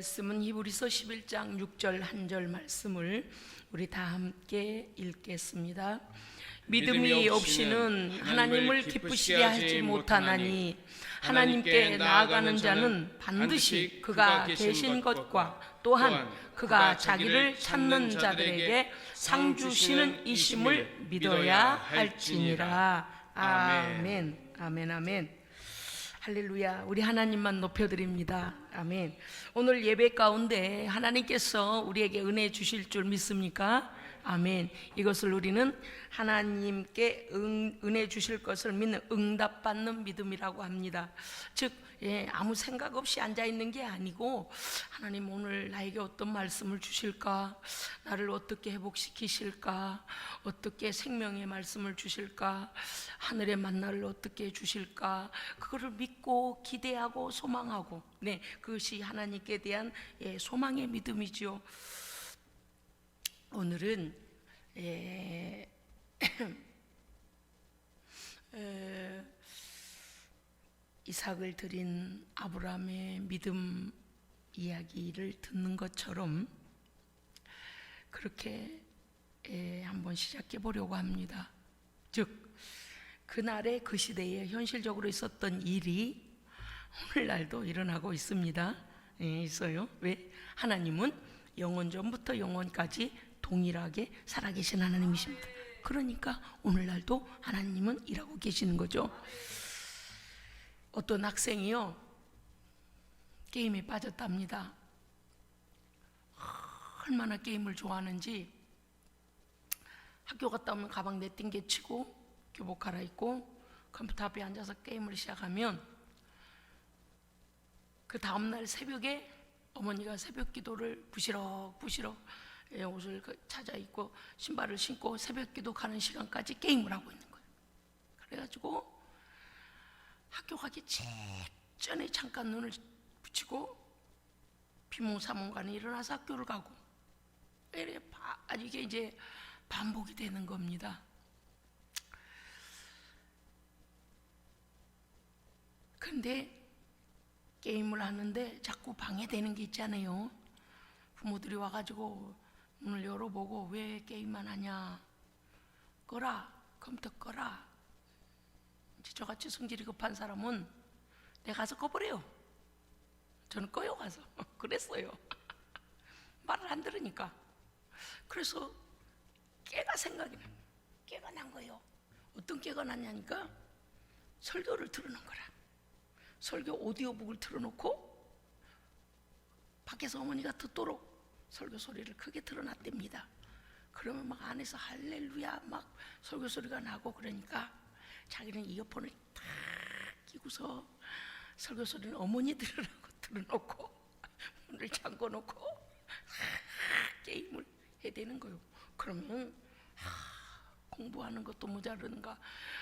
말씀은 히브리서 11장 6절 한 절 말씀을 우리 다 함께 읽겠습니다. 믿음이 없이는 하나님을 기쁘시게 하지 못하나니 하나님께 나아가는 자는 반드시 그가 계신 것과 또한 그가 자기를 찾는 자들에게 상 주시는 이심을 믿어야 할지니라. 아멘. 아멘. 아멘. 할렐루야. 우리 하나님만 높여드립니다. 아멘. 오늘 예배 가운데 하나님께서 우리에게 은혜 주실 줄 믿습니까? 아멘. 이것을 우리는 하나님께 은혜 주실 것을 믿는 응답받는 믿음이라고 합니다. 즉 아무 생각 없이 앉아있는 게 아니고 하나님 오늘 나에게 어떤 말씀을 주실까, 나를 어떻게 회복시키실까, 어떻게 생명의 말씀을 주실까, 하늘의 만나를 어떻게 주실까, 그거를 믿고 기대하고 소망하고, 그것이 하나님께 대한 소망의 믿음이지요. 오늘은 이삭을 드린 아브라함의 믿음 이야기를 듣는 것처럼 그렇게 한번 시작해 보려고 합니다. 즉 그날의 그 시대에 현실적으로 있었던 일이 오늘날도 일어나고 있습니다. 있어요. 왜? 하나님은 영원 전부터 영원까지 동일하게 살아계신 하나님이십니다. 그러니까 오늘날도 하나님은 일하고 계시는 거죠. 어떤 학생이요, 게임에 빠졌답니다. 얼마나 게임을 좋아하는지 학교 갔다 오면 가방 내띵개치고 교복 갈아입고 컴퓨터 앞에 앉아서 게임을 시작하면 그 다음날 새벽에 어머니가 새벽 기도를 부시럭부시럭 옷을 찾아 입고 신발을 신고 새벽 기도 가는 시간까지 게임을 하고 있는 거예요. 그래가지고 학교 가기 직전에 잠깐 눈을 붙이고 비몽사몽간에 일어나서 학교를 가고, 이게 이제 반복이 되는 겁니다. 그런데 게임을 하는데 자꾸 방해되는 게 있잖아요. 부모들이 와가지고 문을 열어보고 왜 게임만 하냐, 꺼라, 컴퓨터 꺼라. 저같이 성질이 급한 사람은 내가 가서 꺼버려요. 저는 꺼요 가서. 그랬어요. 말을 안 들으니까. 그래서 깨가 생각이 나요. 깨가 난 거예요. 어떤 깨가 났냐니까 설교를 틀어놓은 거라. 설교 오디오북을 틀어놓고 밖에서 어머니가 듣도록 설교 소리를 크게 틀어놨답니다. 그러면 막 안에서 할렐루야 막 설교 소리가 나고, 그러니까 자기는 이어폰을 탁 끼고서 설교 소리는 어머니 들으라고 틀어놓고 문을 잠궈놓고 게임을 해야 되는 거예요. 그러면 공부하는 것도 모자르는가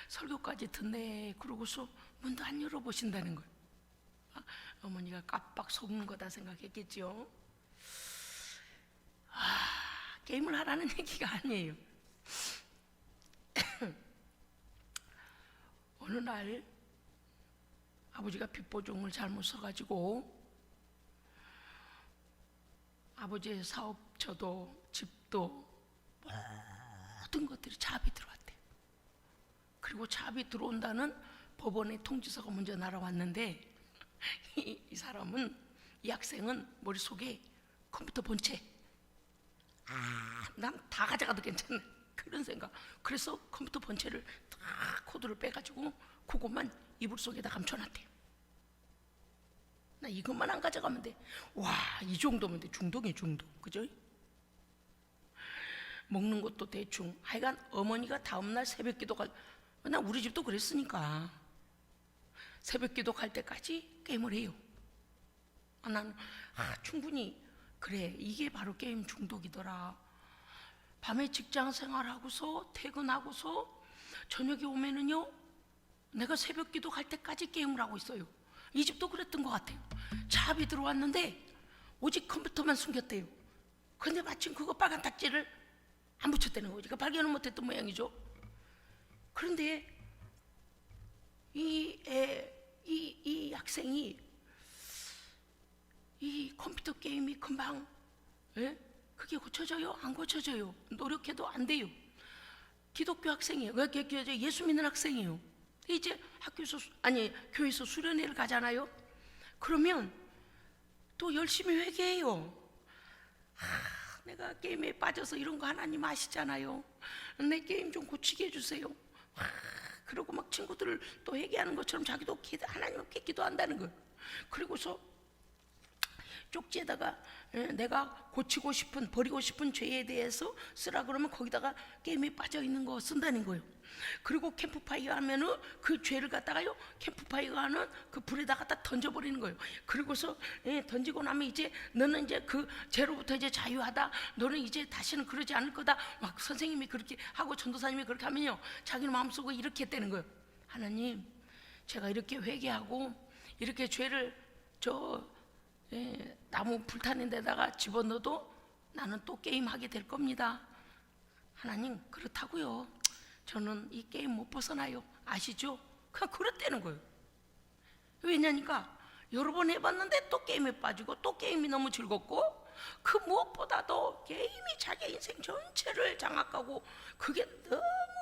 설교까지 듣네 그러고서 문도 안 열어보신다는 거예요. 어머니가 깜빡 속는 거다 생각했겠죠. 게임을 하라는 얘기가 아니에요. 어느 날 아버지가 빚보증을 잘못 써가지고 아버지의 사업처도 집도 모든 것들이 차압이 들어왔대요. 그리고 차압이 들어온다는 법원의 통지서가 먼저 날아왔는데 이 사람은, 이 학생은 머릿속에 컴퓨터 본체, 난 다 가져가도 괜찮네 그런 생각. 그래서 컴퓨터 본체를 다 코드를 빼가지고 그것만 이불 속에다 감춰놨대요. 나 이것만 안 가져가면 돼. 와, 이 정도면 돼. 중독이 중독, 그죠? 먹는 것도 대충. 하여간 어머니가 다음날 새벽기도 나 우리 집도 그랬으니까 새벽기도 갈 때까지 게임을 해요. 나는 충분히 그래, 이게 바로 게임 중독이더라. 밤에 직장 생활하고서 퇴근하고서 저녁에 오면은요 내가 새벽기도 갈 때까지 게임을 하고 있어요. 이 집도 그랬던 것 같아요. 차압이 들어왔는데 오직 컴퓨터만 숨겼대요. 근데 마침 그거 빨간 딱지를 안 붙였다는 거지. 발견을 못했던 모양이죠. 그런데 이 학생이 이 컴퓨터 게임이 금방 그게 고쳐져요? 안 고쳐져요. 노력해도 안 돼요. 기독교 학생이에요. 예수 믿는 학생이에요. 이제 교회에서 수련회를 가잖아요. 그러면 또 열심히 회개해요. 내가 게임에 빠져서 이런 거 하나님 아시잖아요. 내 게임 좀 고치게 해주세요. 그러고 막 친구들을 또 회개하는 것처럼 자기도 하나님께 기도한다는 거예요. 그리고서 쪽지에다가 내가 고치고 싶은, 버리고 싶은 죄에 대해서 쓰라 그러면 거기다가 게임에 빠져 있는 거 쓴다는 거예요. 그리고 캠프파이어 하면은 그 죄를 갖다가요, 캠프파이어 하는 그 불에다 갖다 던져버리는 거예요. 그리고서 던지고 나면 이제 너는 이제 그 죄로부터 이제 자유하다, 너는 이제 다시는 그러지 않을 거다, 막 선생님이 그렇게 하고 전도사님이 그렇게 하면요, 자기는 마음속에 이렇게 했다는 거예요. 하나님, 제가 이렇게 회개하고 이렇게 죄를 나무 불타는 데다가 집어넣어도 나는 또 게임하게 될 겁니다. 하나님, 그렇다고요. 저는 이 게임 못 벗어나요. 아시죠? 그냥 그랬다는 거예요. 왜냐니까 여러 번 해봤는데 또 게임에 빠지고 또 게임이 너무 즐겁고, 그 무엇보다도 게임이 자기 인생 전체를 장악하고 그게 너무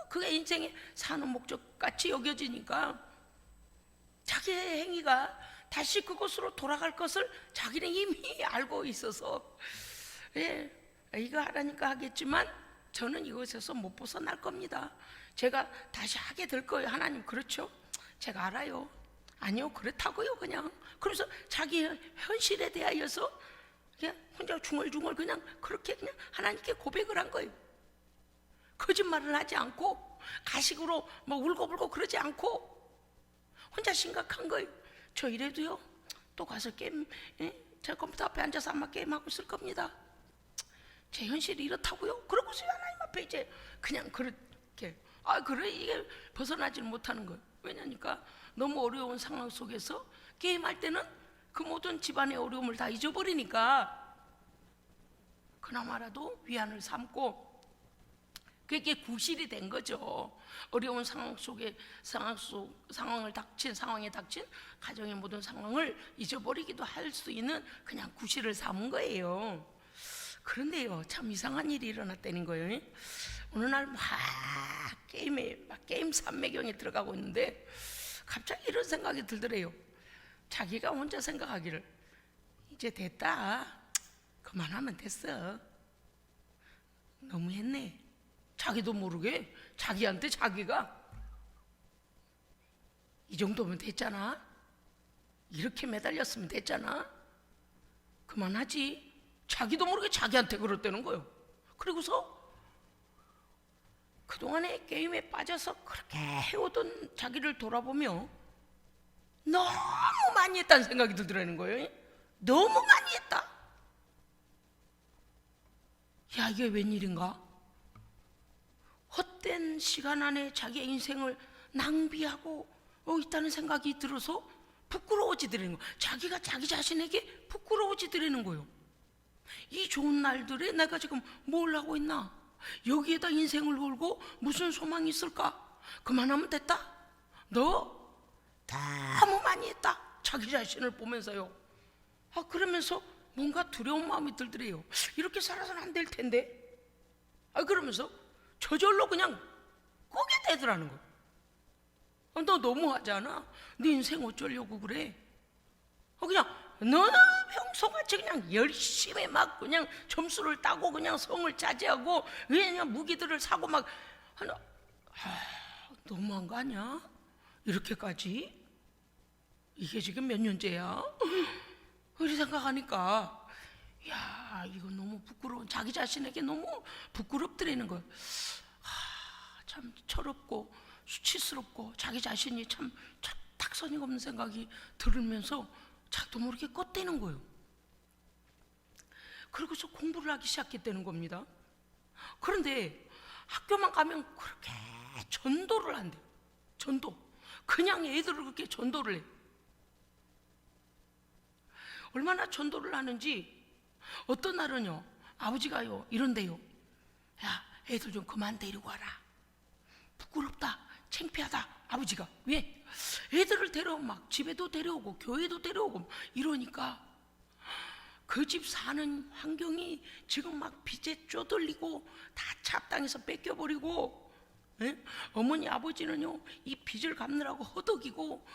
그게 인생의 사는 목적같이 여겨지니까 자기의 행위가 다시 그곳으로 돌아갈 것을 자기는 이미 알고 있어서 이거 하라니까 하겠지만 저는 이것에서 못 벗어날 겁니다. 제가 다시 하게 될 거예요. 하나님, 그렇죠? 제가 알아요. 아니요, 그렇다고요. 그냥 그러면서 자기 현실에 대하여서 그냥 혼자 중얼중얼 그냥 그렇게 그냥 하나님께 고백을 한 거예요. 거짓말을 하지 않고 가식으로 뭐 울고불고 그러지 않고 혼자 심각한 거예요. 저 이래도요 또 가서 게임, 제 컴퓨터 앞에 앉아서 아마 게임하고 있을 겁니다. 제 현실이 이렇다고요? 그러고서 하나님 앞에 이제 그냥 그렇게 그래, 이게 벗어나지는 못하는 거예요. 왜냐니까 너무 어려운 상황 속에서 게임할 때는 그 모든 집안의 어려움을 다 잊어버리니까 그나마라도 위안을 삼고 그게 구실이 된 거죠. 어려운 상황에 닥친 가정의 모든 상황을 잊어버리기도 할 수 있는 그냥 구실을 삼은 거예요. 그런데요, 참 이상한 일이 일어났다는 거예요. 어느 날 게임 삼매경에 들어가고 있는데 갑자기 이런 생각이 들더래요. 자기가 혼자 생각하기를, 이제 됐다, 그만하면 됐어, 너무했네. 자기도 모르게 자기한테 자기가 이 정도면 됐잖아, 이렇게 매달렸으면 됐잖아, 그만하지. 자기도 모르게 자기한테 그랬다는 거예요. 그리고서 그동안에 게임에 빠져서 그렇게 해오던 자기를 돌아보며 너무 많이 했다는 생각이 들더라는 거예요. 너무 많이 했다. 야, 이게 웬일인가? 헛된 시간 안에 자기의 인생을 낭비하고 있다는 생각이 들어서 부끄러워지더라는 거예요. 자기가 자기 자신에게 부끄러워지더라는 거예요. 이 좋은 날들에 내가 지금 뭘 하고 있나? 여기에다 인생을 걸고 무슨 소망이 있을까? 그만하면 됐다. 너 너무 많이 했다. 자기 자신을 보면서요. 그러면서 뭔가 두려운 마음이 들더래요. 이렇게 살아서는 안 될 텐데. 그러면서 저절로 그냥 끄게 되더라는 거예요. 너 너무하잖아. 네 인생 어쩌려고 그래? 그냥 너는 평소같이 그냥 열심히 막 그냥 점수를 따고 그냥 성을 차지하고 그냥 무기들을 사고 막 너무한 거 아니야? 이렇게까지? 이게 지금 몇 년째야? 그렇게 생각하니까 야, 이거 너무 부끄러운, 자기 자신에게 너무 부끄럽더라는 거예요. 참 철없고 수치스럽고 자기 자신이 참 탁선이 없는 생각이 들으면서 자기도 모르게 껐대는 거예요. 그러고서 공부를 하기 시작했다는 겁니다. 그런데 학교만 가면 그렇게 전도를 한대요. 전도. 그냥 애들을 그렇게 전도를 해. 얼마나 전도를 하는지 어떤 날은요, 아버지가요 이런데요, 야, 애들 좀 그만 데리고 와라. 부끄럽다, 창피하다. 아버지가 왜? 애들을 데려오고 막 집에도 데려오고 교회도 데려오고 이러니까 그 집 사는 환경이 지금 막 빚에 쪼들리고 다 잡당해서 뺏겨버리고, 예? 어머니 아버지는요 이 빚을 갚느라고 허덕이고,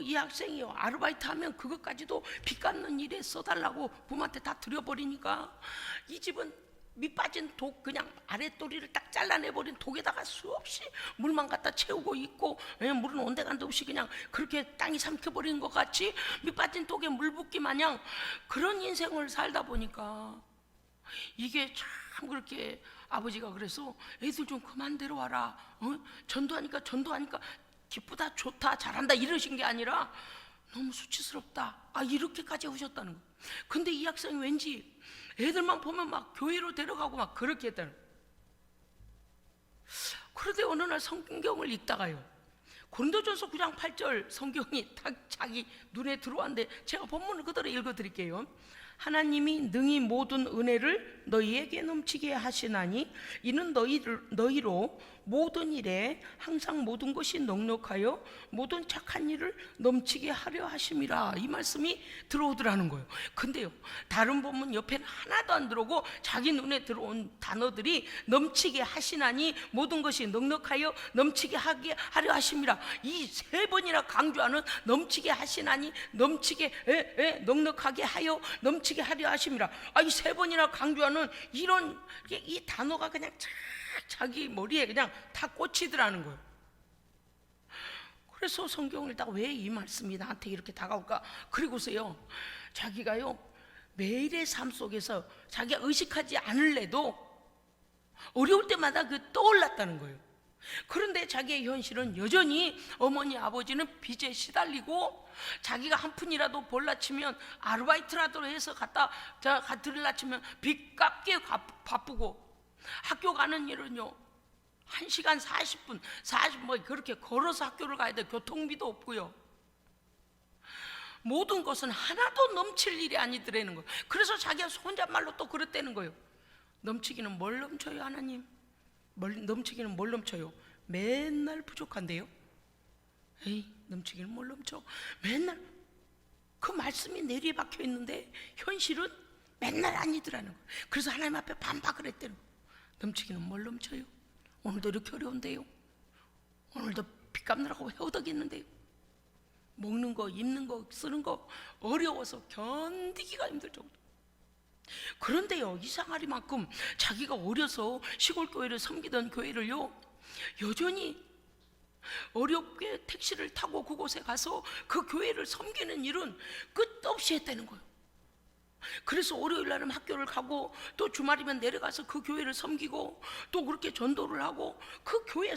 이 학생이요 아르바이트 하면 그것까지도 빚 갚는 일에 써달라고 부모한테 다 들여버리니까 이 집은 밑 빠진 독, 그냥 아랫도리를 딱 잘라내버린 독에다가 수없이 물만 갖다 채우고 있고, 물은 온데간데 없이 그냥 그렇게 땅이 삼켜버리는 것 같이 밑 빠진 독에 물 붓기 마냥 그런 인생을 살다 보니까 이게 참 그렇게 아버지가 그래서 애들 좀 그만 데려와라, 전도하니까 기쁘다, 좋다, 잘한다 이러신 게 아니라 너무 수치스럽다, 이렇게까지 하셨다는 거예요. 근데 이 학생이 왠지 애들만 보면 막 교회로 데려가고 막 그렇게 했다는 거예요. 그런데 어느 날 성경을 읽다가요 고린도전서 9장 8절 성경이 딱 자기 눈에 들어왔는데 제가 본문을 그대로 읽어드릴게요. 하나님이 능히 모든 은혜를 너희에게 넘치게 하시나니 이는 너희로 모든 일에 항상 모든 것이 넉넉하여 모든 착한 일을 넘치게 하려 하심이라, 이 말씀이 들어오더라는 거예요. 근데요 다른 본문 옆에는 하나도 안 들어오고 자기 눈에 들어온 단어들이 넘치게 하시나니 모든 것이 넉넉하여 넘치게 하려 하심이라, 이 세 번이나 강조하는 넘치게 하시나니, 넘치게 넉넉하게 하여 넘치게 하려 하심이라, 이 세 번이나 강조하는 이런 이 단어가 그냥 자기 머리에 그냥 다 꽂히더라는 거예요. 그래서 성경을 읽다가 왜 이 말씀이 나한테 이렇게 다가올까? 그리고서요 자기가요 매일의 삶 속에서 자기가 의식하지 않을래도 어려울 때마다 그 떠올랐다는 거예요. 그런데 자기의 현실은 여전히 어머니 아버지는 빚에 시달리고, 자기가 한 푼이라도 볼라치면 아르바이트라도 해서 갖다 들라치면 빚 갚기에 바쁘고, 학교 가는 일은요 1시간 40분 그렇게 걸어서 학교를 가야 돼. 교통비도 없고요. 모든 것은 하나도 넘칠 일이 아니더라는 거예요. 그래서 자기가 혼잣말로 또 그랬다는 거예요. 넘치기는 뭘 넘쳐요 하나님? 넘치기는 뭘 넘쳐요? 맨날 부족한데요. 에이 넘치기는 뭘 넘쳐? 맨날 그 말씀이 내리에 박혀 있는데 현실은 맨날 아니더라는 거예요. 그래서 하나님 앞에 반박을 했다는 거예요. 넘치기는 뭘 넘쳐요? 오늘도 이렇게 어려운데요. 오늘도 빚 갚느라고 헤어덕이는데요. 먹는 거, 입는 거, 쓰는 거 어려워서 견디기가 힘들 정도. 그런데요 이상하리만큼 자기가 어려서 시골 교회를 섬기던 교회를요 여전히 어렵게 택시를 타고 그곳에 가서 그 교회를 섬기는 일은 끝없이 했다는 거예요. 그래서 월요일 날은 학교를 가고 또 주말이면 내려가서 그 교회를 섬기고 또 그렇게 전도를 하고 그 교회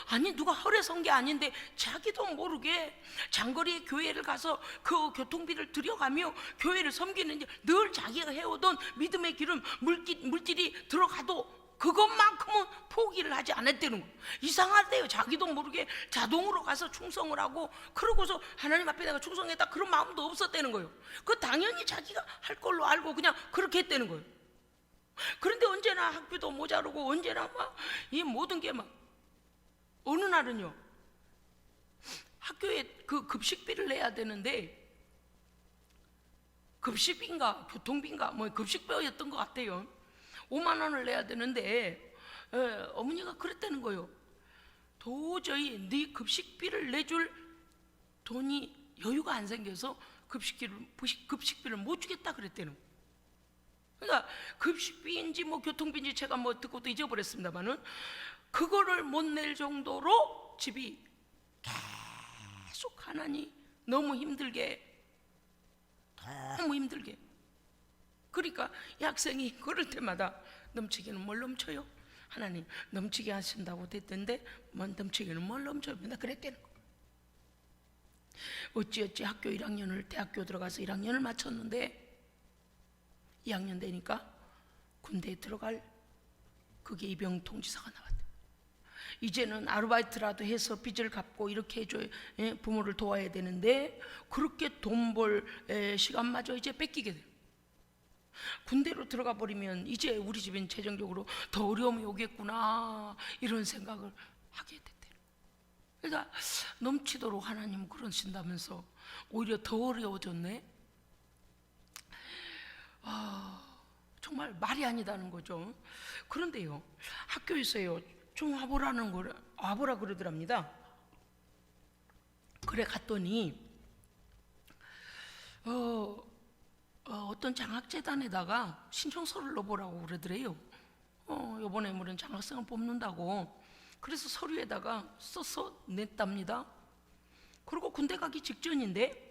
아니 누가 허래선 게 아닌데 자기도 모르게 장거리 교회를 가서 그 교통비를 들여가며 교회를 섬기는 일, 늘 자기가 해오던 믿음의 기름 물질이 들어가도 그것만큼은 포기를 하지 않았다는 거예요. 이상하대요. 자기도 모르게 자동으로 가서 충성을 하고 그러고서 하나님 앞에 내가 충성했다 그런 마음도 없었다는 거예요. 그 당연히 자기가 할 걸로 알고 그냥 그렇게 했다는 거예요. 그런데 언제나 학비도 모자르고 언제나 막 이 모든 게 막 어느 날은요 학교에 그 급식비를 내야 되는데 급식비인가 교통비인가 뭐 급식비였던 것 같아요. 5만 원을 내야 되는데 어머니가 그랬다는 거예요. 도저히 네 급식비를 내줄 돈이 여유가 안 생겨서 급식비를 못 주겠다 그랬다는 거예요. 그러니까 급식비인지 뭐 교통비인지 제가 뭐 듣고 또 잊어버렸습니다만은 그거를 못 낼 정도로 집이 계속 가난이 너무 힘들게 그러니까 이 학생이 그럴 때마다 넘치기는 뭘 넘쳐요? 하나님 넘치게 하신다고 됐던데 뭐 넘치기는 뭘 넘쳐요? 맨날 그랬다는 거. 어찌어찌 학교 1학년을 대학교 들어가서 1학년을 마쳤는데 2학년 되니까 군대에 들어갈 그게 입영 통지서가 나왔대. 이제는 아르바이트라도 해서 빚을 갚고 이렇게 해줘야 부모를 도와야 되는데 그렇게 돈 벌 시간마저 이제 뺏기게 돼요. 군대로 들어가 버리면 이제 우리 집은 재정적으로 더 어려움이 오겠구나 이런 생각을 하게 됐대요. 그러니까 넘치도록 하나님 그러신다면서 오히려 더 어려워졌네. 정말 말이 아니다는 거죠. 그런데요, 학교에서요 좀 와보라 그러더랍니다. 그래 갔더니 어떤 장학재단에다가 신청서를 넣어보라고 그러더래요. 이번에 무슨 장학생을 뽑는다고. 그래서 서류에다가 써서 냈답니다. 그리고 군대 가기 직전인데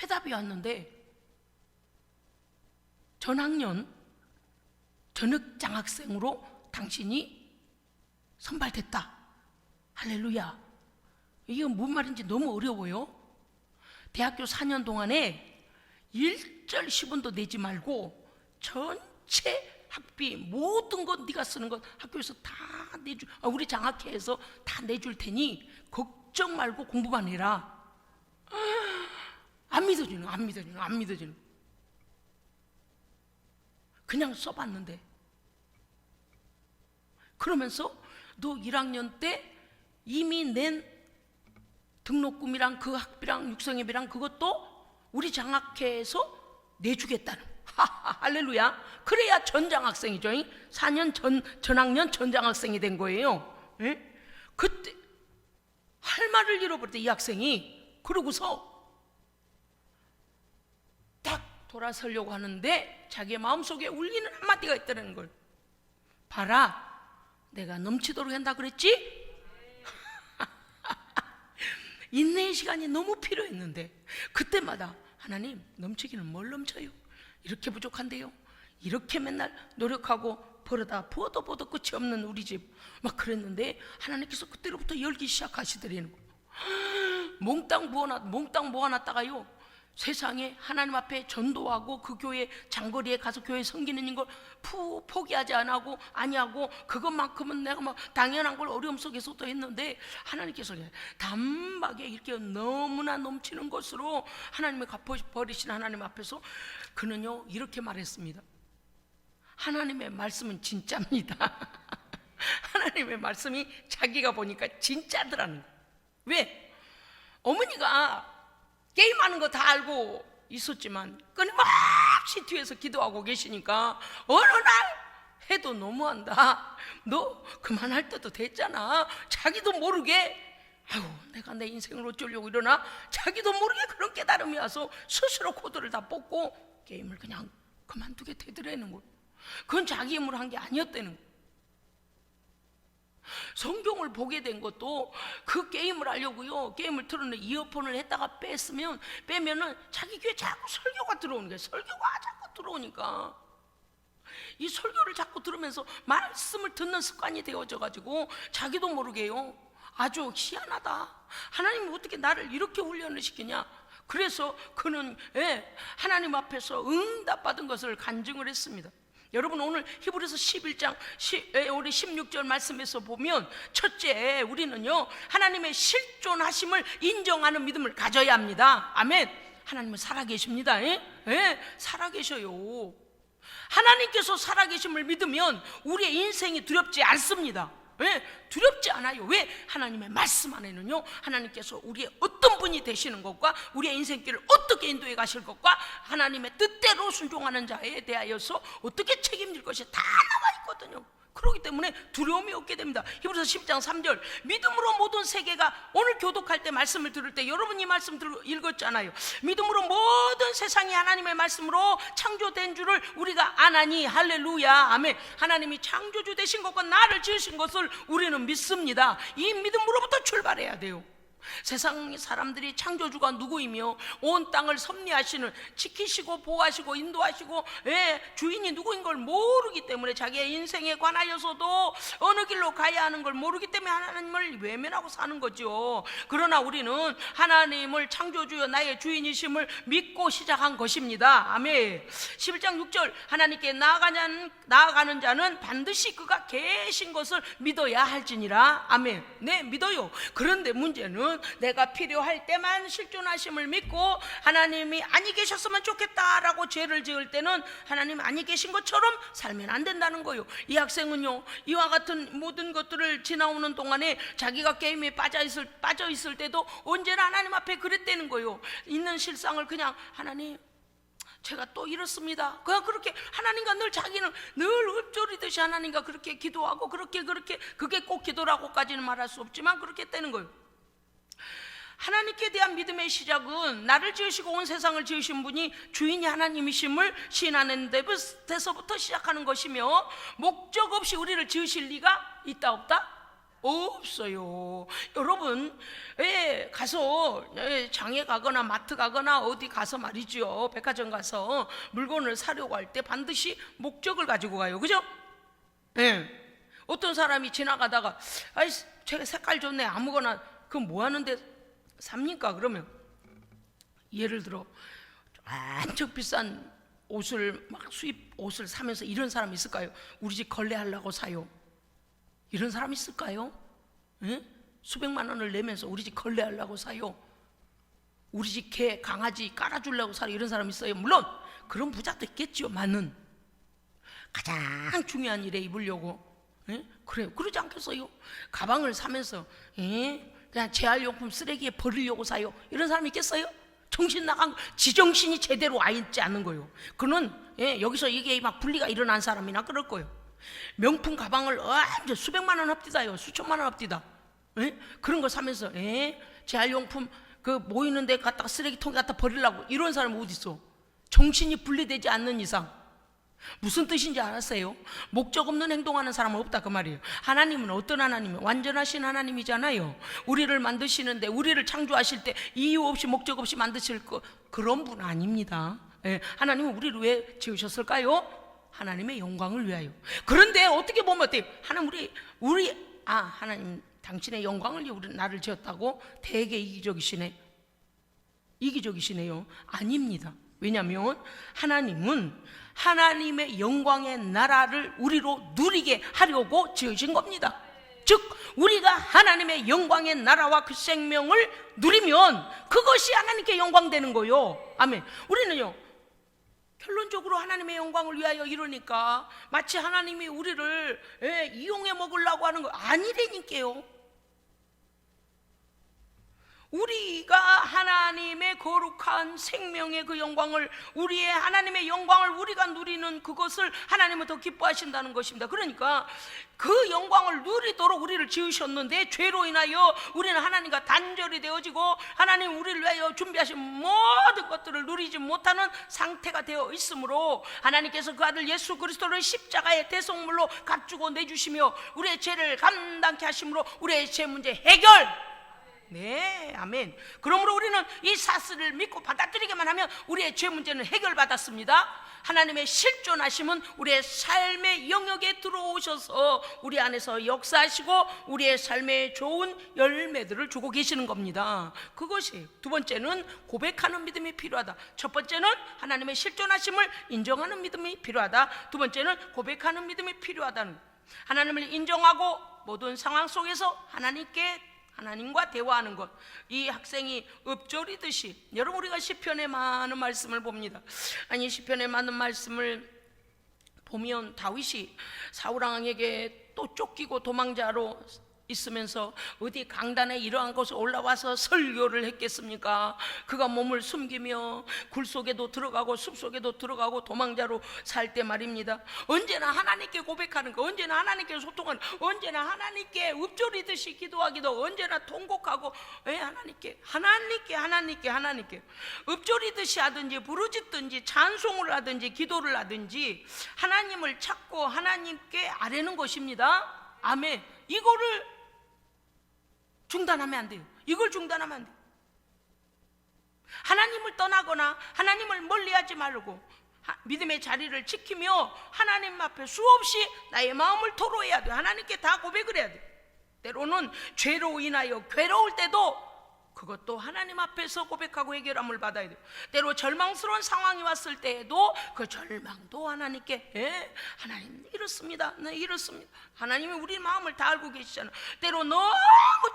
회답이 왔는데 전학년 전역 장학생으로 당신이 선발됐다. 할렐루야. 이게 뭔 말인지 너무 어려워요. 대학교 4년 동안에 일절 10원도 내지 말고 전체 학비 모든 것 네가 쓰는 것 학교에서 다 내줄, 우리 장학회에서 다 내줄 테니 걱정 말고 공부만 해라. 안 믿어지는. 그냥 써봤는데, 그러면서 너 1학년 때 이미 낸 등록금이랑 그 학비랑 육성회비랑 그것도 우리 장학회에서 내주겠다는. 할렐루야. 그래야 전장학생이죠. 4년 전학년 전장학생이 된 거예요. 예? 그때 할 말을 잃어버렸대, 이 학생이. 그러고서 딱 돌아서려고 하는데 자기의 마음속에 울리는 한마디가 있다는 걸. 봐라, 내가 넘치도록 한다 그랬지? 인내의 시간이 너무 필요했는데 그때마다 하나님, 넘치기는 뭘 넘쳐요? 이렇게 부족한데요? 이렇게 맨날 노력하고 벌어다 부어도 끝이 없는 우리 집 막 그랬는데 하나님께서 그때로부터 열기 시작하시더라는 거예요. 몽땅 모아놨다가요 세상에 하나님 앞에 전도하고 그 교회 장거리에 가서 교회 섬기는 걸 포기하지 아니하고 그것만큼은 내가 막 당연한 걸 어려움 속에서도 했는데 하나님께서 단박에 이렇게 너무나 넘치는 것으로 하나님의 갚아버리신 하나님 앞에서 그는요 이렇게 말했습니다. 하나님의 말씀은 진짜입니다. 하나님의 말씀이 자기가 보니까 진짜더라는 거예요. 왜? 어머니가 게임하는 거 다 알고 있었지만 끊임없이 뒤에서 기도하고 계시니까 어느 날 해도 너무한다, 너 그만할 때도 됐잖아, 자기도 모르게 아유 내가 내 인생을 어쩌려고 이러나 자기도 모르게 그런 깨달음이 와서 스스로 코드를 다 뽑고 게임을 그냥 그만두게 되더라는 거예요. 그건 자기 힘으로 한 게 아니었다는 거예요. 성경을 보게 된 것도 그 게임을 하려고요. 게임을 틀어놓는 이어폰을 했다가 빼면은 자기 귀에 자꾸 설교가 들어오는 거예요. 설교가 자꾸 들어오니까 이 설교를 자꾸 들으면서 말씀을 듣는 습관이 되어져 가지고 자기도 모르게요 아주 희한하다, 하나님이 어떻게 나를 이렇게 훈련을 시키냐. 그래서 그는 하나님 앞에서 응답받은 것을 간증을 했습니다. 여러분 오늘 히브리서 11장 우리 16절 말씀에서 보면 첫째, 우리는요 하나님의 실존하심을 인정하는 믿음을 가져야 합니다. 아멘. 하나님은 살아계십니다. 살아계셔요. 하나님께서 살아계심을 믿으면 우리의 인생이 두렵지 않습니다. 두렵지 않아요. 왜? 하나님의 말씀 안에는요 하나님께서 우리의 어떤 분이 되시는 것과 우리의 인생길을 어떻게 인도해 가실 것과 하나님의 뜻대로 순종하는 자에 대하여서 어떻게 책임질 것이 다 나와 있거든요. 그렇기 때문에 두려움이 없게 됩니다. 히브리서 10장 3절 믿음으로 모든 세계가, 오늘 교독할 때 말씀을 들을 때 여러분 이 말씀 읽었잖아요. 믿음으로 모든 세상이 하나님의 말씀으로 창조된 줄을 우리가 아나니. 할렐루야. 아멘. 하나님이 창조주 되신 것과 나를 지으신 것을 우리는 믿습니다. 이 믿음으로부터 출발해야 돼요. 세상 사람들이 창조주가 누구이며 온 땅을 섭리하시는, 지키시고 보호하시고 인도하시고 주인이 누구인 걸 모르기 때문에 자기의 인생에 관하여서도 어느 길로 가야 하는 걸 모르기 때문에 하나님을 외면하고 사는 거죠. 그러나 우리는 하나님을 창조주여 나의 주인이심을 믿고 시작한 것입니다. 아멘. 11장 6절 하나님께 나아가는 자는 반드시 그가 계신 것을 믿어야 할지니라. 아멘. 네, 믿어요. 그런데 문제는 내가 필요할 때만 실존하심을 믿고 하나님이 아니 계셨으면 좋겠다라고 죄를 지을 때는 하나님 아니 계신 것처럼 살면 안 된다는 거예요. 이 학생은요 이와 같은 모든 것들을 지나오는 동안에 자기가 게임에 빠져 있을 때도 언제나 하나님 앞에 그랬다는 거예요. 있는 실상을 그냥 하나님 제가 또 이렇습니다. 그냥 그렇게 하나님과 늘 자기는 늘 읊조리듯이 하나님과 그렇게 기도하고 그렇게 그게 꼭 기도라고까지는 말할 수 없지만 그렇게 되는 거예요. 하나님께 대한 믿음의 시작은 나를 지으시고 온 세상을 지으신 분이 주인이 하나님이심을 시인하는 데서부터 시작하는 것이며, 목적 없이 우리를 지으실 리가 있다 없다? 없어요. 여러분, 가서 장에 가거나 마트 가거나 어디 가서 말이죠, 백화점 가서 물건을 사려고 할 때 반드시 목적을 가지고 가요. 그죠? 어떤 사람이 지나가다가 아이 제 색깔 좋네, 아무거나, 그럼 뭐 하는데 삽니까? 그러면 예를 들어 엄청 비싼 옷을 막 수입 옷을 사면서 이런 사람 있을까요? 우리 집 걸레하려고 사요. 이런 사람 있을까요? 수백만 원을 내면서 우리 집 걸레하려고 사요. 우리 집 개 강아지 깔아주려고 사요. 이런 사람 있어요. 물론 그런 부자도 있겠죠. 많은 가장 중요한 일에 입으려고 그래요. 그러지 않겠어요? 가방을 사면서 그냥 재활용품 쓰레기에 버리려고 사요. 이런 사람 있겠어요? 정신 나간, 지정신이 제대로 와 있지 않은 거예요. 그는 여기서 이게 막 분리가 일어난 사람이나 그럴 거예요. 명품 가방을 수백만 원 합디다요, 수천만 원 합디다. 그런 거 사면서 재활용품 그 모이는 데 갖다가 쓰레기통에 갖다 버리려고, 이런 사람은 어디 있어? 정신이 분리되지 않는 이상. 무슨 뜻인지 알았어요? 목적 없는 행동하는 사람은 없다 그 말이에요. 하나님은 어떤 하나님이에요? 완전하신 하나님이잖아요. 우리를 만드시는데, 우리를 창조하실 때 이유 없이 목적 없이 만드실 그런 분 아닙니다. 하나님은 우리를 왜 지으셨을까요? 하나님의 영광을 위하여. 그런데 어떻게 보면 어때요? 하나님 하나님 당신의 영광을 위해 나를 지었다고? 되게 이기적이시네요. 아닙니다. 왜냐하면 하나님은 하나님의 영광의 나라를 우리로 누리게 하려고 지으신 겁니다. 즉 우리가 하나님의 영광의 나라와 그 생명을 누리면 그것이 하나님께 영광되는 거요. 아멘. 우리는요, 결론적으로 하나님의 영광을 위하여 이러니까 마치 하나님이 우리를 이용해 먹으려고 하는 거 아니라니까요. 우리가 하나님의 거룩한 생명의 그 영광을, 우리의 하나님의 영광을 우리가 누리는 그것을 하나님은 더 기뻐하신다는 것입니다. 그러니까 그 영광을 누리도록 우리를 지으셨는데, 죄로 인하여 우리는 하나님과 단절이 되어지고 하나님 우리를 위하여 준비하신 모든 것들을 누리지 못하는 상태가 되어 있으므로, 하나님께서 그 아들 예수 그리스도를 십자가의 대속물로 값주고 내주시며 우리의 죄를 감당케 하심으로 우리의 죄 문제 해결. 네, 아멘. 그러므로 우리는 이 사실을 믿고 받아들이기만 하면 우리의 죄 문제는 해결받았습니다. 하나님의 실존하심은 우리의 삶의 영역에 들어오셔서 우리 안에서 역사하시고 우리의 삶에 좋은 열매들을 주고 계시는 겁니다. 그것이 두 번째는 고백하는 믿음이 필요하다. 첫 번째는 하나님의 실존하심을 인정하는 믿음이 필요하다. 두 번째는 고백하는 믿음이 필요하다는, 하나님을 인정하고 모든 상황 속에서 하나님과 대화하는 것. 이 학생이 읊조리듯이, 여러분 우리가 시편에 많은 말씀을 봅니다. 아니 시편에 많은 말씀을 보면 다윗이 사울왕에게 또 쫓기고 도망자로 있으면서 어디 강단에 이러한 곳에 올라와서 설교를 했겠습니까? 그가 몸을 숨기며 굴 속에도 들어가고 숲 속에도 들어가고 도망자로 살 때 말입니다. 언제나 하나님께 고백하는 거, 언제나 하나님께 소통하는, 언제나 하나님께 읊조리듯이 기도하기도, 언제나 통곡하고 하나님께 읊조리듯이 하든지 부르짖든지 찬송을 하든지 기도를 하든지 하나님을 찾고 하나님께 아뢰는 것입니다. 아멘. 이거를 중단하면 안 돼요. 이걸 중단하면 안 돼요. 하나님을 떠나거나 하나님을 멀리하지 말고 믿음의 자리를 지키며 하나님 앞에 수없이 나의 마음을 토로해야 돼요. 하나님께 다 고백을 해야 돼요. 때로는 죄로 인하여 괴로울 때도 그것도 하나님 앞에서 고백하고 해결함을 받아야 돼요. 때로 절망스러운 상황이 왔을 때에도 그 절망도 하나님께 하나님 이렇습니다. 네, 이렇습니다. 하나님이 우리 마음을 다 알고 계시잖아요. 때로 너무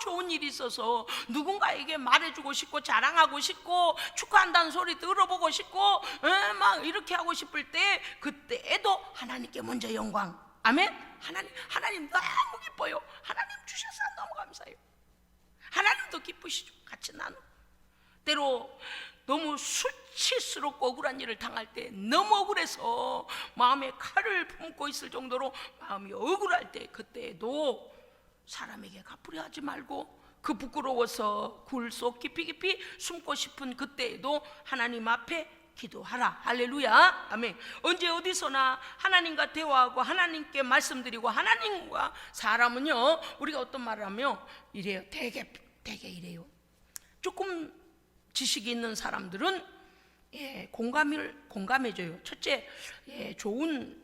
좋은 일이 있어서 누군가에게 말해주고 싶고 자랑하고 싶고 축하한다는 소리 들어보고 싶고 막 이렇게 하고 싶을 때, 그때에도 하나님께 먼저 영광. 아멘. 하나님 너무 기뻐요. 하나님 주셔서 너무 감사해요. 하나님도 기쁘시죠. 같이 나누고. 때로 너무 수치스럽고 억울한 일을 당할 때, 너무 억울해서 마음에 칼을 품고 있을 정도로 마음이 억울할 때, 그때에도 사람에게 갚으려 하지 말고 그 부끄러워서 굴 속 깊이 숨고 싶은 그때에도 하나님 앞에 기도하라. 할렐루야. 아멘. 언제 어디서나 하나님과 대화하고 하나님께 말씀드리고, 하나님과 사람은요, 우리가 어떤 말을 하면 이래요. 되게 이래요. 조금 지식이 있는 사람들은 공감해줘요. 첫째, 좋은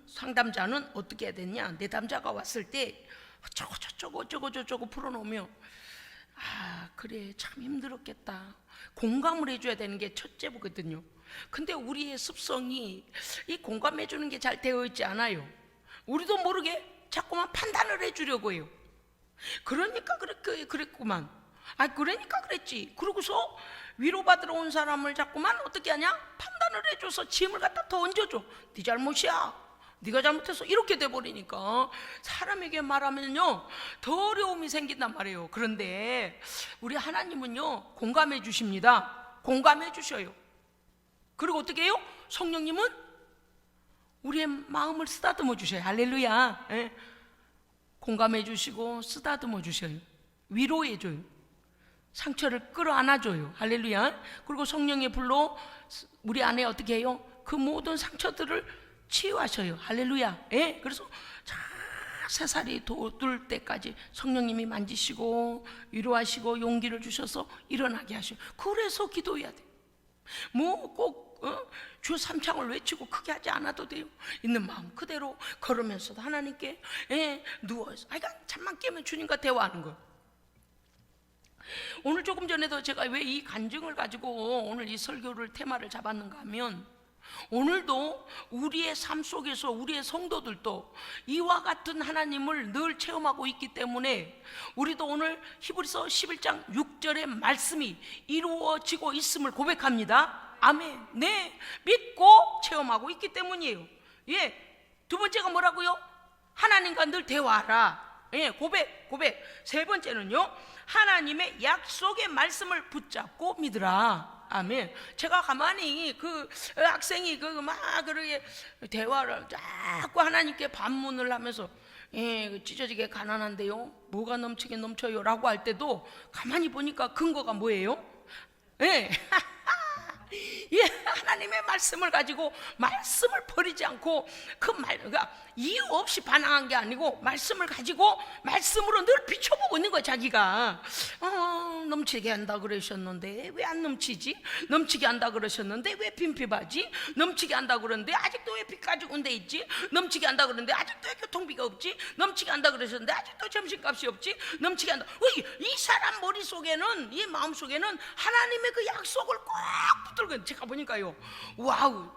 상담자는 어떻게 해야 되냐, 내담자가 왔을 때 저거 풀어놓으면, 아 그래 참 힘들었겠다, 공감을 해줘야 되는 게 첫째거든요. 근데 우리의 습성이 이 공감해주는 게 잘 되어 있지 않아요. 우리도 모르게 자꾸만 판단을 해주려고 해요. 그러니까 그랬구만, 아 그러니까 그랬지, 그러고서 위로받으러 온 사람을 자꾸만 어떻게 하냐, 판단을 해줘서 짐을 갖다 더 얹어줘. 네 잘못이야, 네가 잘못해서, 이렇게 돼버리니까 사람에게 말하면요 더 어려움이 생긴단 말이에요. 그런데 우리 하나님은요 공감해 주십니다. 공감해 주셔요. 그리고 어떻게 해요? 성령님은 우리의 마음을 쓰다듬어 주셔요. 할렐루야. 공감해 주시고 쓰다듬어 주셔요. 위로해 줘요. 상처를 끌어안아 줘요. 할렐루야. 그리고 성령의 불로 우리 안에 어떻게 해요? 그 모든 상처들을 치유하셔요. 할렐루야. 그래서 새살이 돋을 때까지 성령님이 만지시고 위로하시고 용기를 주셔서 일어나게 하셔요. 그래서 기도해야 돼요. 뭐 꼭 주 삼창을 외치고 크게 하지 않아도 돼요. 있는 마음 그대로 걸으면서도 하나님께 누워서, 그러니까 잠만 깨면 주님과 대화하는 거예요. 오늘 조금 전에도 제가 왜 이 간증을 가지고 오늘 이 설교를 테마를 잡았는가 하면, 오늘도 우리의 삶 속에서 우리의 성도들도 이와 같은 하나님을 늘 체험하고 있기 때문에 우리도 오늘 히브리서 11장 6절의 말씀이 이루어지고 있음을 고백합니다. 아멘. 네, 믿고 체험하고 있기 때문이에요. 두 번째가 뭐라고요? 하나님과 늘 대화하라. 고백. 세 번째는요, 하나님의 약속의 말씀을 붙잡고 믿으라. 아멘. 제가 가만히 그 학생이 그렇게 대화를 자꾸 하나님께 반문을 하면서, 찢어지게 가난한데요, 뭐가 넘치게 넘쳐요 라고 할 때도 가만히 보니까 근거가 뭐예요? 하나님의 말씀을 가지고 말씀을 버리지 않고 그러니까 이유 없이 반항한 게 아니고 말씀을 가지고 말씀으로 늘 비춰보고 있는 거야. 자기가 넘치게 한다 그러셨는데 왜 안 넘치지? 넘치게 한다 그러셨는데 왜 빈핍하지? 넘치게 한다 그러는데 아직도 왜 빚까지 온데 있지? 넘치게 한다 그러는데 아직도 왜 교통비가 없지? 넘치게 한다 그러셨는데 아직도 점심값이 없지? 넘치게 한다. 이 사람 머릿속에는, 이 마음속에는 하나님의 그 약속을 꼭 붙들고 있는, 제가 보니까요, 와우,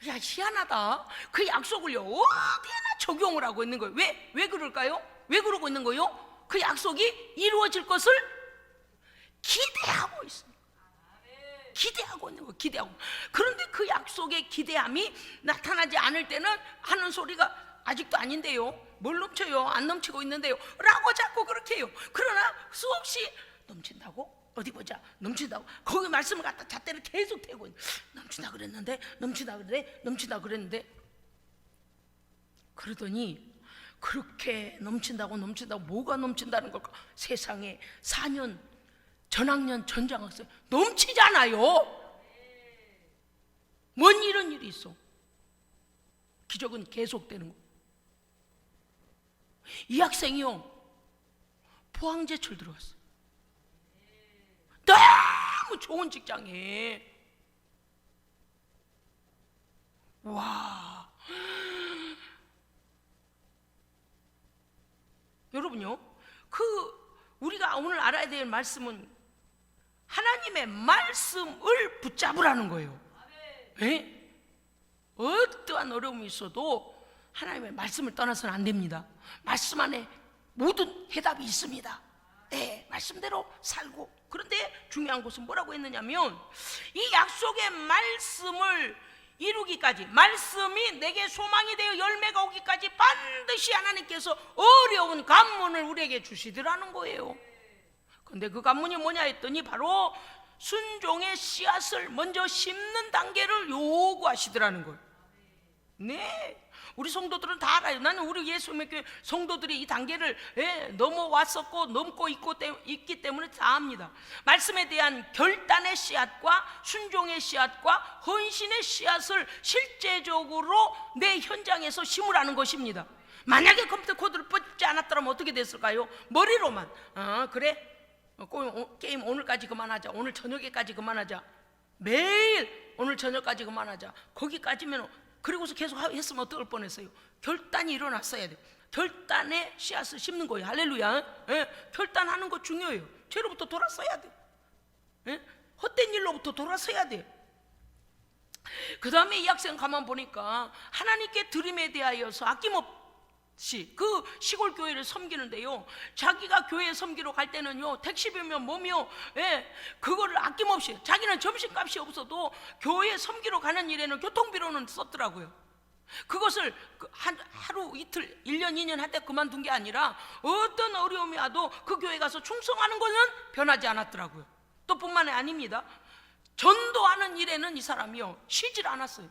야 희한하다. 그 약속을요 어디에나 적용을 하고 있는 거예요. 왜 그럴까요? 왜 그러고 있는 거예요? 그 약속이 이루어질 것을 기대하고 있습니다. 기대하고 있는 거예요. 기대하고. 그런데 그 약속의 기대함이 나타나지 않을 때는 하는 소리가 아직도 아닌데요, 뭘 넘쳐요, 안 넘치고 있는데요 라고 자꾸 그렇게 해요. 그러나 수없이 넘친다고? 어디 보자, 넘친다고 거기 말씀을 갖다 잣대를 계속 대고 있는, 넘친다 그랬는데 그러더니 그렇게 넘친다고 뭐가 넘친다는 걸까? 세상에 4년 전학년 전장학생 넘치잖아요. 뭔 이런 일이 있어? 기적은 계속되는 거. 이 학생이요 포항제철 들어왔어. 너무 좋은 직장에. 와, 여러분요, 우리가 오늘 알아야 될 말씀은 하나님의 말씀을 붙잡으라는 거예요. 어떠한 어려움이 있어도 하나님의 말씀을 떠나서는 안 됩니다. 말씀 안에 모든 해답이 있습니다. 말씀대로 살고. 그런데 중요한 것은 뭐라고 했느냐면, 이 약속의 말씀을 이루기까지, 말씀이 내게 소망이 되어 열매가 오기까지 반드시 하나님께서 어려운 관문을 우리에게 주시더라는 거예요. 근데 그 관문이 뭐냐 했더니 바로 순종의 씨앗을 먼저 심는 단계를 요구하시더라는 거예요. 네, 우리 성도들은 다 알아요. 나는 우리 예수님의 교회 성도들이 이 단계를 넘어왔었고 넘고 있기 때문에 다 압니다. 말씀에 대한 결단의 씨앗과 순종의 씨앗과 헌신의 씨앗을 실제적으로 내 현장에서 심으라는 것입니다. 만약에 컴퓨터 코드를 뽑지 않았더라면 어떻게 됐을까요? 머리로만 그래? 게임 오늘까지 그만하자, 오늘 저녁에까지 그만하자, 매일 오늘 저녁까지 그만하자, 거기까지면, 그리고서 계속 했으면 어떨 뻔했어요? 결단이 일어났어야 돼요. 결단의 씨앗을 심는 거예요. 할렐루야. 결단하는 거 중요해요. 죄로부터 돌아서야 돼요. 헛된 일로부터 돌아서야 돼요. 그 다음에 이 학생 가만 보니까 하나님께 드림에 대하여서 아낌없이 그 시골 교회를 섬기는데요, 자기가 교회 섬기러 갈 때는요, 택시비면 뭐며 그거를 아낌없이, 자기는 점심값이 없어도 교회 섬기러 가는 일에는 교통비로는 썼더라고요. 그것을 하루 이틀 1년 2년 할 때 그만둔 게 아니라 어떤 어려움이 와도 그 교회 가서 충성하는 것은 변하지 않았더라고요. 또 뿐만이 아닙니다. 전도하는 일에는 이 사람이요 쉬질 않았어요.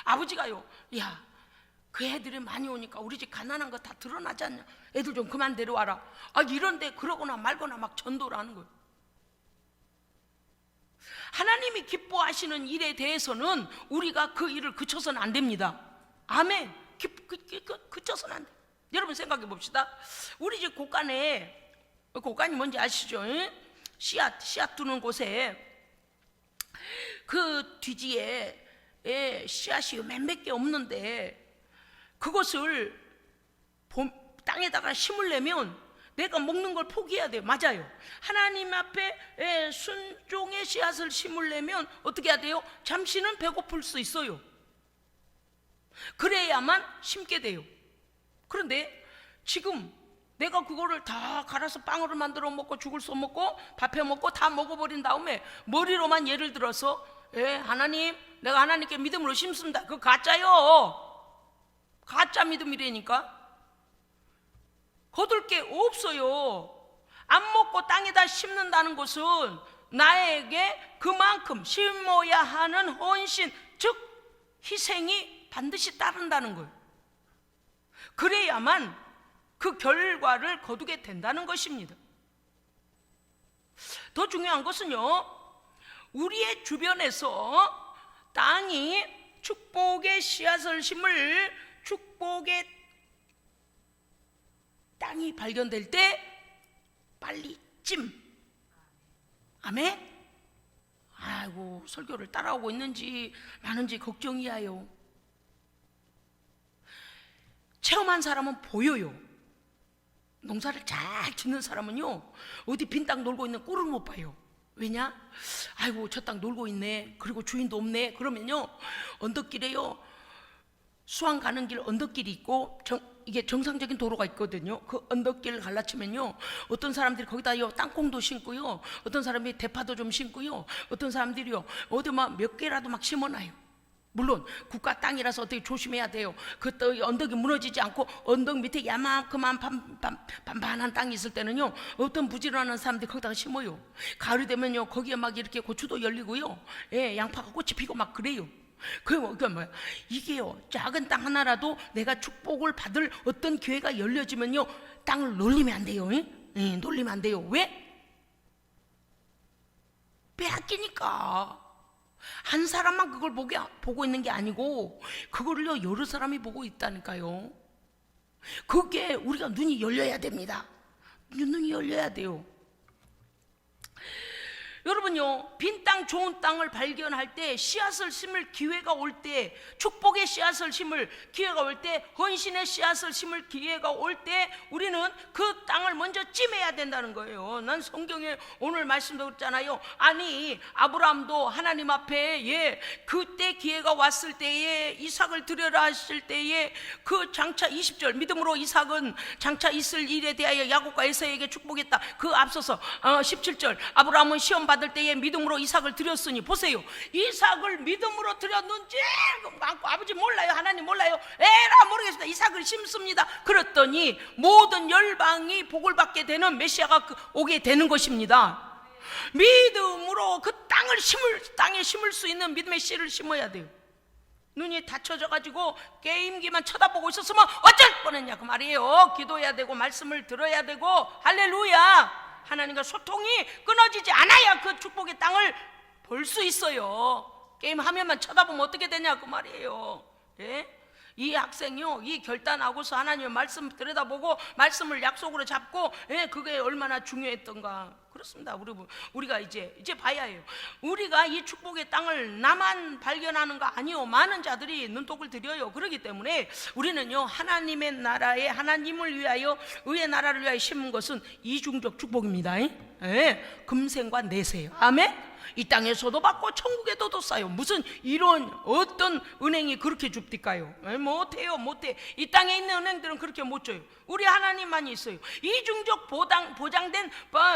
아버지가요, 야, 그 애들이 많이 오니까 우리 집 가난한 거 다 드러나지 않냐, 애들 좀 그만 데려와라. 이런데 그러거나 말거나 막 전도를 하는 거예요. 하나님이 기뻐하시는 일에 대해서는 우리가 그 일을 그쳐서는 안 됩니다. 아멘. 그쳐서는 안 돼. 여러분 생각해 봅시다. 우리 집 곳간에, 곳간이 뭔지 아시죠? 씨앗 두는 곳에 그 뒤지에 씨앗이 몇몇 개 없는데 그것을 땅에다가 심으려면 내가 먹는 걸 포기해야 돼요. 맞아요. 하나님 앞에 순종의 씨앗을 심으려면 어떻게 해야 돼요? 잠시는 배고플 수 있어요. 그래야만 심게 돼요. 그런데 지금 내가 그거를 다 갈아서 빵으로 만들어 먹고 죽을 써 먹고 밥해 먹고 다 먹어버린 다음에 머리로만 예를 들어서 하나님, 내가 하나님께 믿음으로 심습니다. 그거 가짜요. 가짜 믿음이라니까. 거둘 게 없어요. 안 먹고 땅에다 심는다는 것은 나에게 그만큼 심어야 하는 헌신, 즉 희생이 반드시 따른다는 거예요. 그래야만 그 결과를 거두게 된다는 것입니다. 더 중요한 것은요, 우리의 주변에서 땅이 축복의 씨앗을 심을 축복의 땅이 발견될 때 빨리 찜. 아멘. 아이고, 설교를 따라오고 있는지 마는지 걱정이야요. 체험한 사람은 보여요. 농사를 잘 짓는 사람은요, 어디 빈 땅 놀고 있는 꼴을 못 봐요. 왜냐? 아이고, 저 땅 놀고 있네, 그리고 주인도 없네. 그러면요, 언덕길에요, 수원 가는 길 언덕길이 있고 이게 정상적인 도로가 있거든요. 그 언덕길을 갈라치면요, 어떤 사람들이 거기다요 땅콩도 심고요, 어떤 사람이 대파도 좀 심고요, 어떤 사람들이요 어디 막 몇 개라도 막 심어놔요. 물론 국가 땅이라서 어떻게 조심해야 돼요. 그 언덕이 무너지지 않고 언덕 밑에 야만큼만 반반한 땅이 있을 때는요, 어떤 부지런한 사람들이 거기다가 심어요. 가을이 되면요, 거기에 막 이렇게 고추도 열리고요, 양파가 꽃이 피고 막 그래요. 그게 뭐야? 이게요, 작은 땅 하나라도 내가 축복을 받을 어떤 기회가 열려지면요, 땅을 놀리면 안 돼요. 놀리면 안 돼요. 왜? 빼앗기니까. 한 사람만 그걸 보고 있는 게 아니고 그거를요, 여러 사람이 보고 있다니까요. 그게 우리가 눈이 열려야 됩니다. 눈이 열려야 돼요. 여러분요, 빈 땅, 좋은 땅을 발견할 때, 씨앗을 심을 기회가 올 때, 축복의 씨앗을 심을 기회가 올 때, 헌신의 씨앗을 심을 기회가 올 때 우리는 그 땅을 먼저 찜해야 된다는 거예요. 난 성경에 오늘 말씀도 그랬잖아요. 아니, 아브라함도 하나님 앞에 그때 기회가 왔을 때에 이삭을 드려라 하실 때에 그 장차 20절 믿음으로 이삭은 장차 있을 일에 대하여 야곱과 에사에게 축복했다. 그 앞서서 17절 아브라함은 시험 받을 때에 믿음으로 이삭을 드렸으니, 보세요, 이삭을 믿음으로 드렸는지 아버지 몰라요, 하나님 몰라요, 에라 모르겠습니다, 이삭을 심습니다. 그랬더니 모든 열방이 복을 받게 되는 메시아가 오게 되는 것입니다. 믿음으로 그 땅에 심을 수 있는 믿음의 씨를 심어야 돼요. 눈이 닫혀져가지고 게임기만 쳐다보고 있었으면 어쩔 뻔했냐 그 말이에요. 기도해야 되고 말씀을 들어야 되고, 할렐루야, 하나님과 소통이 끊어지지 않아야 그 축복의 땅을 볼 수 있어요. 게임 화면만 쳐다보면 어떻게 되냐 그 말이에요. 예? 이 학생이요, 이 결단하고서 하나님의 말씀 들여다보고 말씀을 약속으로 잡고, 예, 그게 얼마나 중요했던가. 그렇습니다. 우리가 이제 봐야 해요. 우리가 이 축복의 땅을 나만 발견하는 거 아니요, 많은 자들이 눈독을 들여요. 그렇기 때문에 우리는요, 하나님의 나라에, 하나님을 위하여, 의의 나라를 위하여 심은 것은 이중적 축복입니다. 예, 금생과 내세요. 아멘. 이 땅에서도 받고 천국에도 쌓여. 무슨 이런 어떤 은행이 그렇게 줍니까요? 못해요, 못해. 이 땅에 있는 은행들은 그렇게 못 줘요. 우리 하나님만이 있어요. 이중적 보장된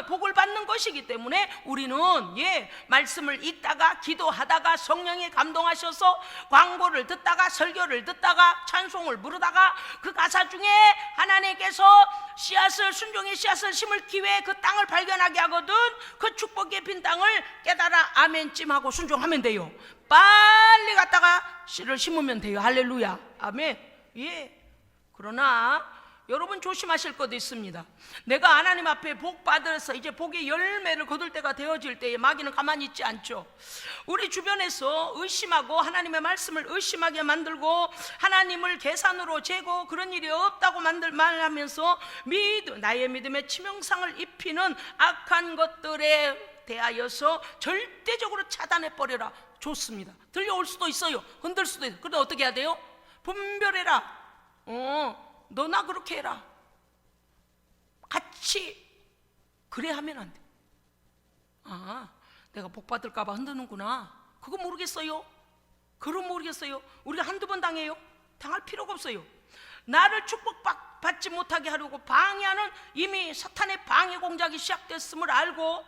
복을 받는 것이기 때문에 우리는, 예, 말씀을 읽다가 기도하다가 성령이 감동하셔서 광고를 듣다가 설교를 듣다가 찬송을 부르다가 그 가사 중에 하나님께서 순종의 씨앗을 심을 기회에 그 땅을 발견하게 하거든. 그 축복의 빈 땅을 깨달아 아멘찜 하고 순종하면 돼요. 빨리 갔다가 씨를 심으면 돼요. 할렐루야, 아멘. 예. 그러나 여러분 조심하실 것도 있습니다. 내가 하나님 앞에 복 받아서 이제 복의 열매를 거둘 때가 되어질 때에 마귀는 가만히 있지 않죠. 우리 주변에서 의심하고 하나님의 말씀을 의심하게 만들고 하나님을 계산으로 재고 그런 일이 없다고 말하면서 나의 믿음에 치명상을 입히는 악한 것들에 대하여서 절대적으로 차단해버려라. 좋습니다. 들려올 수도 있어요. 흔들 수도 있어요. 그런데 어떻게 해야 돼요? 분별해라. 너나 그렇게 해라. 같이 그래 하면 안 돼. 내가 복 받을까 봐 흔드는구나. 그거 모르겠어요. 그럼 모르겠어요. 우리가 한두 번 당해요. 당할 필요가 없어요. 나를 축복받지 못하게 하려고 방해하는, 이미 사탄의 방해 공작이 시작됐음을 알고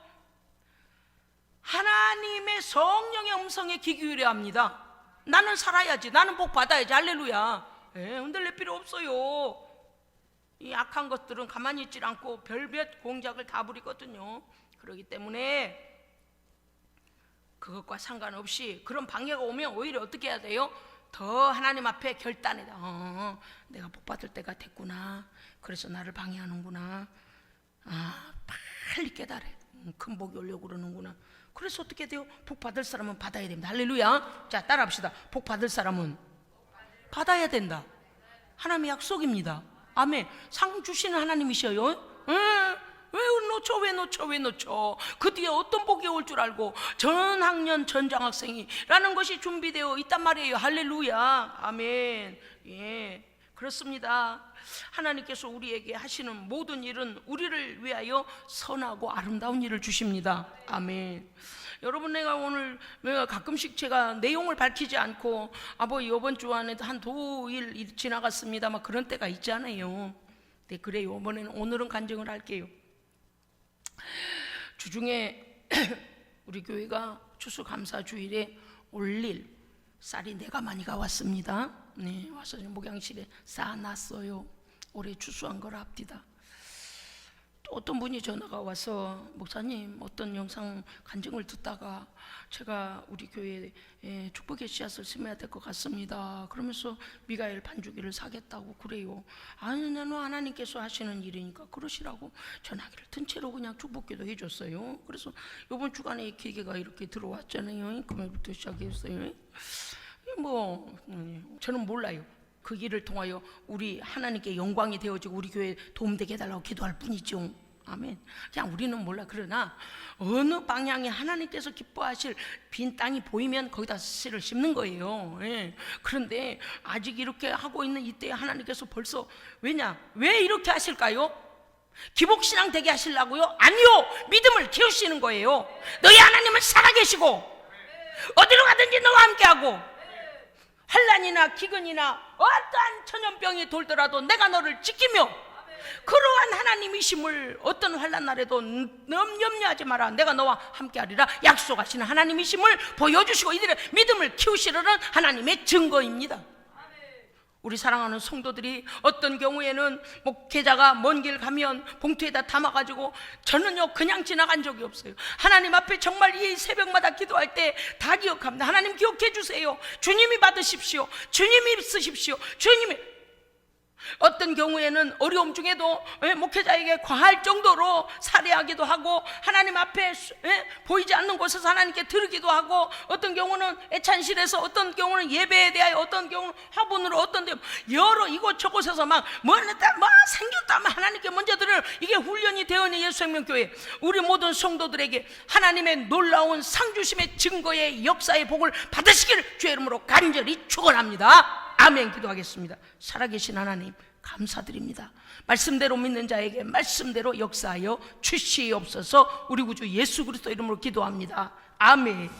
하나님의 성령의 음성에 귀 기울여야 합니다. 나는 살아야지, 나는 복 받아야지. 할렐루야. 흔들릴 필요 없어요. 이 악한 것들은 가만히 있질 않고 별별 공작을 다 부리거든요. 그렇기 때문에 그것과 상관없이 그런 방해가 오면 오히려 어떻게 해야 돼요? 더 하나님 앞에 결단해라. 내가 복 받을 때가 됐구나. 그래서 나를 방해하는구나. 빨리 깨달아. 큰 복이 오려고 그러는구나. 그래서 어떻게 돼요? 복 받을 사람은 받아야 됩니다. 할렐루야. 자, 따라합시다. 복 받을 사람은 받아야 된다. 하나님의 약속입니다. 아멘. 상 주시는 하나님이셔요. 왜 놓쳐? 그 뒤에 어떤 복이 올 줄 알고 전학년 전장학생이라는 것이 준비되어 있단 말이에요. 할렐루야. 아멘. 예, 그렇습니다. 하나님께서 우리에게 하시는 모든 일은 우리를 위하여 선하고 아름다운 일을 주십니다. 아멘. 여러분, 내가 가끔씩 제가 내용을 밝히지 않고 아버지 이번 주 안에 한 2일 지나갔습니다 막 그런 때가 있잖아요. 네, 그래요. 오늘은 간증을 할게요. 주중에 우리 교회가 추수감사주일에 올릴 쌀이 내가 많이 가왔습니다. 네, 와서 목양실에 쌓아놨어요. 올해 추수한 걸 합디다. 또 어떤 분이 전화가 와서, 목사님, 어떤 영상 간증을 듣다가 제가 우리 교회에 축복의 씨앗을 심어야 될 것 같습니다. 그러면서 미가엘 반주기를 사겠다고 그래요. 아니, 나는 하나님께서 하시는 일이니까 그러시라고 전화기를 든 채로 그냥 축복기도 해줬어요. 그래서 이번 주간에 이 기계가 이렇게 들어왔잖아요. 금요일부터 시작했어요. 저는 몰라요. 그 일을 통하여 우리 하나님께 영광이 되어지고 우리 교회에 도움되게 해달라고 기도할 뿐이죠. 아멘. 그냥 우리는 몰라. 그러나 어느 방향에 하나님께서 기뻐하실 빈 땅이 보이면 거기다 씨를 심는 거예요. 예. 그런데 아직 이렇게 하고 있는 이때에 하나님께서 벌써, 왜 이렇게 하실까요? 기복신앙 되게 하시려고요? 아니요, 믿음을 키우시는 거예요. 너희 하나님은 살아계시고 어디로 가든지 너와 함께하고 환난이나 기근이나 어떠한 천연병이 돌더라도 내가 너를 지키며 그러한 하나님이심을 어떤 환난 날에도 염려하지 마라. 내가 너와 함께하리라 약속하시는 하나님이심을 보여주시고 이들의 믿음을 키우시려는 하나님의 증거입니다. 우리 사랑하는 성도들이 어떤 경우에는 목회자가 먼 길 가면 봉투에다 담아가지고, 저는요 그냥 지나간 적이 없어요. 하나님 앞에 정말 이 새벽마다 기도할 때 다 기억합니다. 하나님 기억해 주세요. 주님이 받으십시오. 주님이 쓰십시오. 주님이. 어떤 경우에는 어려움 중에도 목회자에게 과할 정도로 살해하기도 하고, 하나님 앞에 보이지 않는 곳에서 하나님께 드리기도 하고, 어떤 경우는 애찬실에서, 어떤 경우는 예배에 대하여, 어떤 경우는 화분으로, 어떤 데 여러 이곳저곳에서 막 생겼다면 하나님께 먼저 드릴, 이게 훈련이 되어있는 예수생명교회 우리 모든 성도들에게 하나님의 놀라운 상주심의 증거의 역사의 복을 받으시기를 주의 이름으로 간절히 축원합니다. 아멘. 기도하겠습니다. 살아계신 하나님 감사드립니다. 말씀대로 믿는 자에게 말씀대로 역사하여 주시옵소서. 우리 구주 예수 그리스도 이름으로 기도합니다. 아멘.